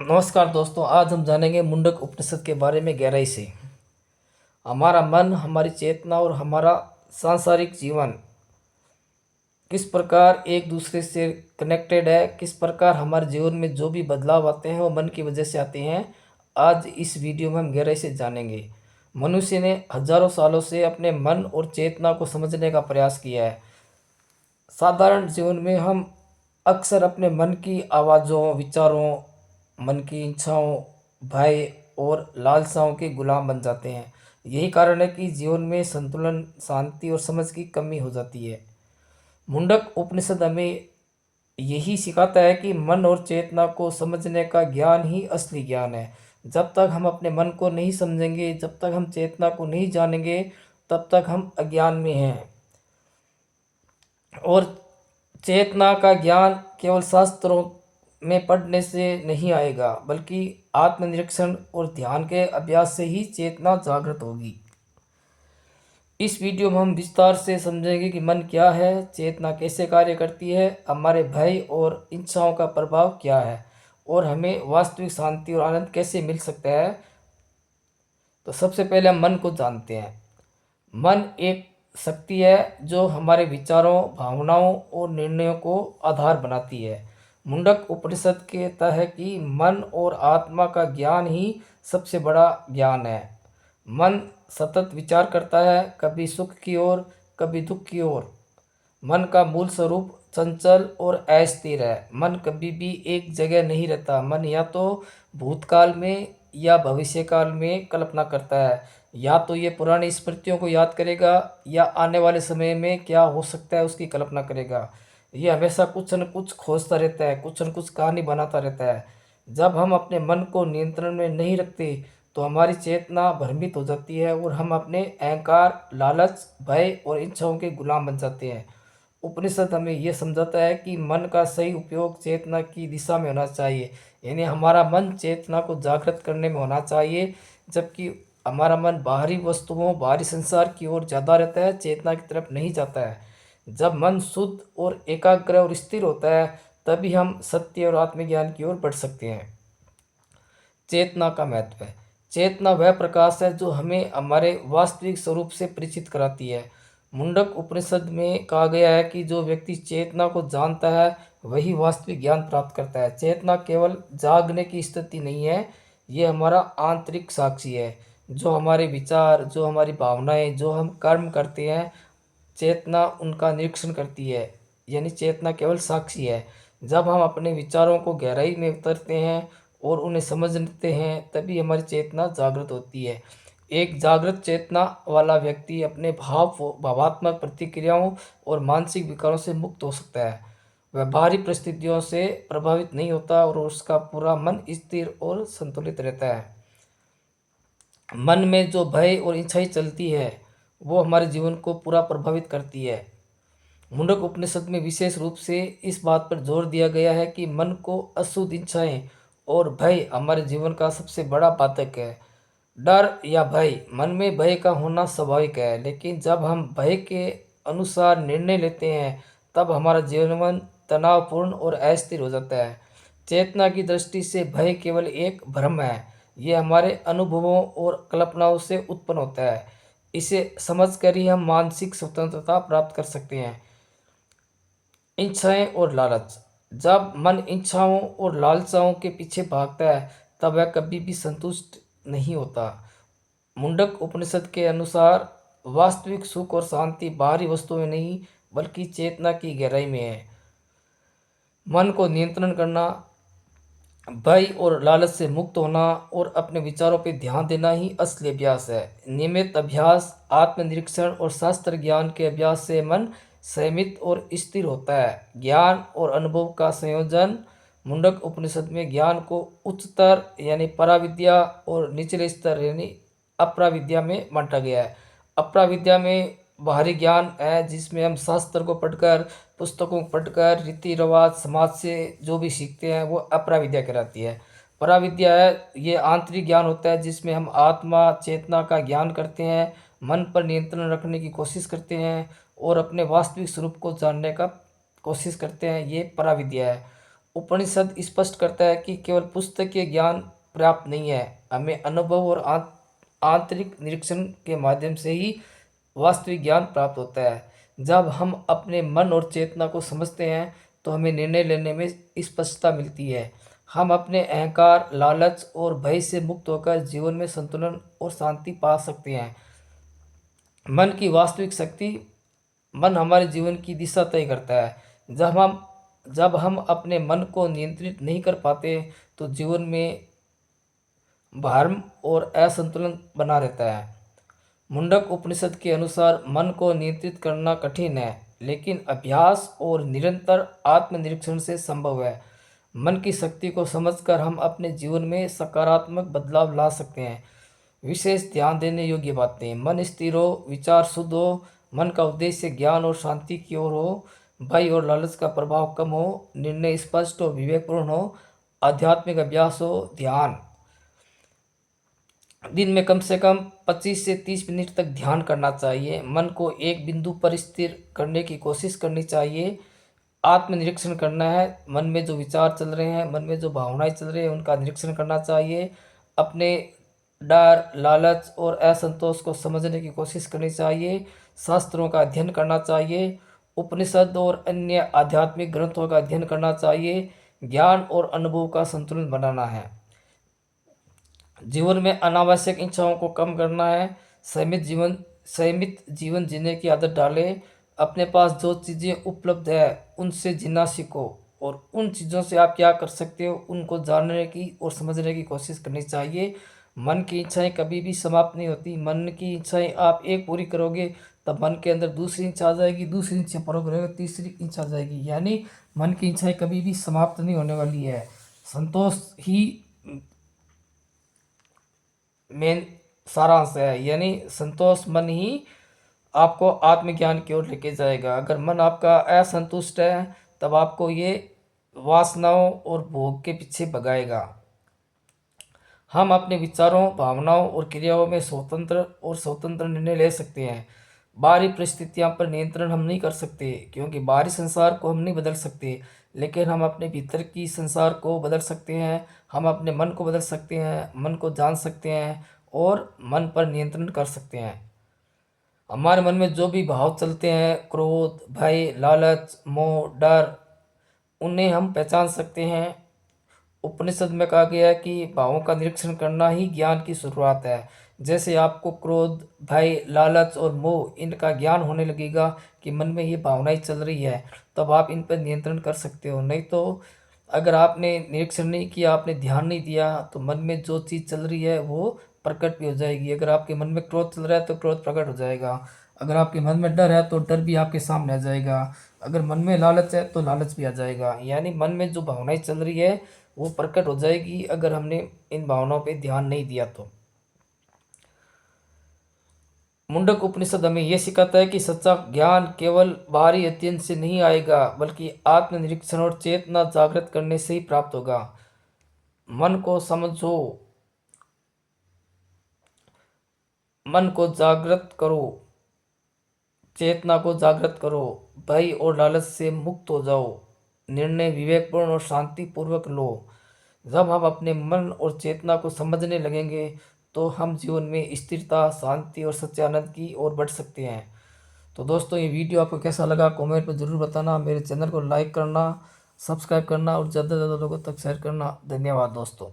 नमस्कार दोस्तों, आज हम जानेंगे मुंडक उपनिषद के बारे में गहराई से। हमारा मन, हमारी चेतना और हमारा सांसारिक जीवन किस प्रकार एक दूसरे से कनेक्टेड है, किस प्रकार हमारे जीवन में जो भी बदलाव आते हैं वो मन की वजह से आते हैं। आज इस वीडियो में हम गहराई से जानेंगे। मनुष्य ने हजारों सालों से अपने मन और चेतना को समझने का प्रयास किया है। साधारण जीवन में हम अक्सर अपने मन की आवाज़ों, विचारों, मन की इच्छाओं, भय और लालसाओं के गुलाम बन जाते हैं। यही कारण है कि जीवन में संतुलन, शांति और समझ की कमी हो जाती है। मुंडक उपनिषद हमें यही सिखाता है कि मन और चेतना को समझने का ज्ञान ही असली ज्ञान है। जब तक हम अपने मन को नहीं समझेंगे, जब तक हम चेतना को नहीं जानेंगे, तब तक हम अज्ञान में हैं। और चेतना का ज्ञान केवल शास्त्रों में पढ़ने से नहीं आएगा, बल्कि आत्मनिरीक्षण और ध्यान के अभ्यास से ही चेतना जागृत होगी। इस वीडियो में हम विस्तार से समझेंगे कि मन क्या है, चेतना कैसे कार्य करती है, हमारे भय और इच्छाओं का प्रभाव क्या है, और हमें वास्तविक शांति और आनंद कैसे मिल सकता है। तो सबसे पहले हम मन को जानते हैं। मन एक शक्ति है जो हमारे विचारों, भावनाओं और निर्णयों को आधार बनाती है। मुंडक उपनिषद कहता है कि मन और आत्मा का ज्ञान ही सबसे बड़ा ज्ञान है। मन सतत विचार करता है, कभी सुख की ओर, कभी दुख की ओर। मन का मूल स्वरूप चंचल और अस्थिर है। मन कभी भी एक जगह नहीं रहता। मन या तो भूतकाल में या भविष्यकाल में कल्पना करता है। या तो ये पुरानी स्मृतियों को याद करेगा या आने वाले समय में क्या हो सकता है उसकी कल्पना करेगा। ये हमेशा कुछ न कुछ खोजता रहता है, कुछ न कुछ कहानी बनाता रहता है। जब हम अपने मन को नियंत्रण में नहीं रखते तो हमारी चेतना भ्रमित हो जाती है और हम अपने अहंकार, लालच, भय और इच्छाओं के गुलाम बन जाते हैं। उपनिषद हमें यह समझाता है कि मन का सही उपयोग चेतना की दिशा में होना चाहिए, यानी हमारा मन चेतना को जागृत करने में होना चाहिए, जबकि हमारा मन बाहरी वस्तुओं, बाहरी संसार की ओर ज़्यादा रहता है, चेतना की तरफ नहीं जाता है। जब मन शुद्ध और एकाग्र और स्थिर होता है, तभी हम सत्य और आत्मज्ञान की ओर बढ़ सकते हैं। चेतना का महत्व है। चेतना वह प्रकाश है जो हमें हमारे वास्तविक स्वरूप से परिचित कराती है। मुंडक उपनिषद में कहा गया है कि जो व्यक्ति चेतना को जानता है वही वास्तविक ज्ञान प्राप्त करता है। चेतना केवल जागने की स्थिति नहीं है, ये हमारा आंतरिक साक्षी है। जो हमारे विचार, जो हमारी भावनाएं, जो हम कर्म करते हैं, चेतना उनका निरीक्षण करती है, यानी चेतना केवल साक्षी है। जब हम अपने विचारों को गहराई में उतरते हैं और उन्हें समझते हैं, तभी हमारी चेतना जागृत होती है। एक जागृत चेतना वाला व्यक्ति अपने भावात्मक प्रतिक्रियाओं और मानसिक विकारों से मुक्त हो सकता है। वह बाहरी परिस्थितियों से प्रभावित नहीं होता और उसका पूरा मन स्थिर और संतुलित रहता है। मन में जो भय और इच्छाएं चलती है वो हमारे जीवन को पूरा प्रभावित करती है। मुंडक उपनिषद में विशेष रूप से इस बात पर जोर दिया गया है कि मन को अशुद्ध इच्छाएं और भय हमारे जीवन का सबसे बड़ा बाधक है। डर या भय, मन में भय का होना स्वाभाविक है, लेकिन जब हम भय के अनुसार निर्णय लेते हैं तब हमारा जीवन तनावपूर्ण और अस्थिर हो जाता है। चेतना की दृष्टि से भय केवल एक भ्रम है। ये हमारे अनुभवों और कल्पनाओं से उत्पन्न होता है। इसे समझकर ही हम मानसिक स्वतंत्रता प्राप्त कर सकते हैं। इच्छाएं और लालच, जब मन इच्छाओं और लालसाओं के पीछे भागता है तब वह कभी भी संतुष्ट नहीं होता। मुंडक उपनिषद के अनुसार वास्तविक सुख और शांति बाहरी वस्तुओं में नहीं, बल्कि चेतना की गहराई में है। मन को नियंत्रण करना, भय और लालच से मुक्त होना और अपने विचारों पर ध्यान देना ही असली अभ्यास है। नियमित अभ्यास, आत्मनिरीक्षण और शास्त्र ज्ञान के अभ्यास से मन संयमित और स्थिर होता है। ज्ञान और अनुभव का संयोजन, मुंडक उपनिषद में ज्ञान को उच्चतर यानी पराविद्या और निचले स्तर यानी अपराविद्या में बांटा गया है। अपराविद्या में बाहरी ज्ञान है जिसमें हम शास्त्र को पढ़कर, पुस्तकों को पढ़कर, रीति रिवाज, समाज से जो भी सीखते हैं वो अपराविद्या कहलाती है। पराविद्या है, ये आंतरिक ज्ञान होता है जिसमें हम आत्मा, चेतना का ज्ञान करते हैं, मन पर नियंत्रण रखने की कोशिश करते हैं और अपने वास्तविक स्वरूप को जानने का कोशिश करते हैं। ये पराविद्या है। उपनिषद स्पष्ट करता है कि केवल पुस्तकीय ज्ञान पर्याप्त नहीं है, हमें अनुभव और आंतरिक निरीक्षण के माध्यम से ही वास्तविक ज्ञान प्राप्त होता है। जब हम अपने मन और चेतना को समझते हैं तो हमें निर्णय लेने में स्पष्टता मिलती है। हम अपने अहंकार, लालच और भय से मुक्त होकर जीवन में संतुलन और शांति पा सकते हैं। मन की वास्तविक शक्ति, मन हमारे जीवन की दिशा तय करता है। जब हम अपने मन को नियंत्रित नहीं कर पाते तो जीवन में भ्रम और असंतुलन बना रहता है। मुंडक उपनिषद के अनुसार मन को नियंत्रित करना कठिन है, लेकिन अभ्यास और निरंतर आत्मनिरीक्षण से संभव है। मन की शक्ति को समझकर हम अपने जीवन में सकारात्मक बदलाव ला सकते हैं। विशेष ध्यान देने योग्य बातें: मन स्थिर हो, विचार शुद्ध हो, मन का उद्देश्य ज्ञान और शांति की ओर हो, भय और लालच का प्रभाव कम हो, निर्णय स्पष्ट हो, विवेकपूर्ण हो, आध्यात्मिक अभ्यास हो, ध्यान। दिन में कम से कम 25 से 30 मिनट तक ध्यान करना चाहिए। मन को एक बिंदु पर स्थिर करने की कोशिश करनी चाहिए। आत्मनिरीक्षण करना है, मन में जो विचार चल रहे हैं, मन में जो भावनाएं चल रही हैं, उनका निरीक्षण करना चाहिए। अपने डर, लालच और असंतोष को समझने की कोशिश करनी चाहिए। शास्त्रों का अध्ययन करना चाहिए। उपनिषद और अन्य आध्यात्मिक ग्रंथों का अध्ययन करना चाहिए। ज्ञान और अनुभव का संतुलन बनाना है। जीवन में अनावश्यक इच्छाओं को कम करना है। संयमित जीवन जीने की आदत डालें। अपने पास जो चीज़ें उपलब्ध है उनसे जीना सीखो और उन चीज़ों से आप क्या कर सकते हो उनको जानने की और समझने की कोशिश करनी चाहिए। मन की इच्छाएं कभी भी समाप्त नहीं होती। मन की इच्छाएं आप एक पूरी करोगे तब मन के अंदर दूसरी इच्छा आ जाएगी, दूसरी इच्छा पूरा करोगे तीसरी इच्छा आ जाएगी। यानी मन की इच्छाएं कभी भी समाप्त नहीं होने वाली है। संतोष ही मेन सारांश है, यानी संतोष मन ही आपको आत्मज्ञान की ओर लेके जाएगा। अगर मन आपका असंतुष्ट है तब आपको ये वासनाओं और भोग के पीछे भगाएगा। हम अपने विचारों, भावनाओं और क्रियाओं में स्वतंत्र निर्णय ले सकते हैं। बाहरी परिस्थितियों पर नियंत्रण हम नहीं कर सकते, क्योंकि बाहरी संसार को हम नहीं बदल सकते, लेकिन हम अपने भीतर की संसार को बदल सकते हैं। हम अपने मन को बदल सकते हैं, मन को जान सकते हैं और मन पर नियंत्रण कर सकते हैं। हमारे मन में जो भी भाव चलते हैं, क्रोध, भय, लालच, मोह, डर, उन्हें हम पहचान सकते हैं। उपनिषद में कहा गया है कि भावों का निरीक्षण करना ही ज्ञान की शुरुआत है। जैसे आपको क्रोध, भय, लालच और मोह इनका ज्ञान होने लगेगा कि मन में ये भावनाएं चल रही है, तब आप इन पर नियंत्रण कर सकते हो। नहीं तो अगर आपने निरीक्षण नहीं किया, आपने ध्यान नहीं दिया, तो मन में जो चीज़ चल रही है वो प्रकट भी हो जाएगी। अगर आपके मन में क्रोध चल रहा है तो क्रोध प्रकट हो जाएगा। अगर आपके मन में डर है तो डर भी आपके सामने आ जाएगा। अगर मन में लालच है तो लालच भी आ जाएगा। यानी मन में जो भावनाएं चल रही है वो प्रकट हो जाएगी अगर हमने इन भावनाओं पे ध्यान नहीं दिया तो। मुंडक उपनिषद हमें यह सिखाता है कि सच्चा ज्ञान केवल बाहरी अध्ययन से नहीं आएगा, बल्कि आत्मनिरीक्षण और चेतना जागृत करने से ही प्राप्त होगा। मन को समझो, मन को जागृत करो, चेतना को जागृत करो, भय और लालच से मुक्त हो जाओ, निर्णय विवेकपूर्ण और शांतिपूर्वक लो। जब हम अपने मन और चेतना को समझने लगेंगे तो हम जीवन में स्थिरता, शांति और सच्चे आनंद की ओर बढ़ सकते हैं। तो दोस्तों, ये वीडियो आपको कैसा लगा कमेंट में ज़रूर बताना। मेरे चैनल को लाइक करना, सब्सक्राइब करना और ज़्यादा से ज़्यादा लोगों तक शेयर करना। धन्यवाद दोस्तों।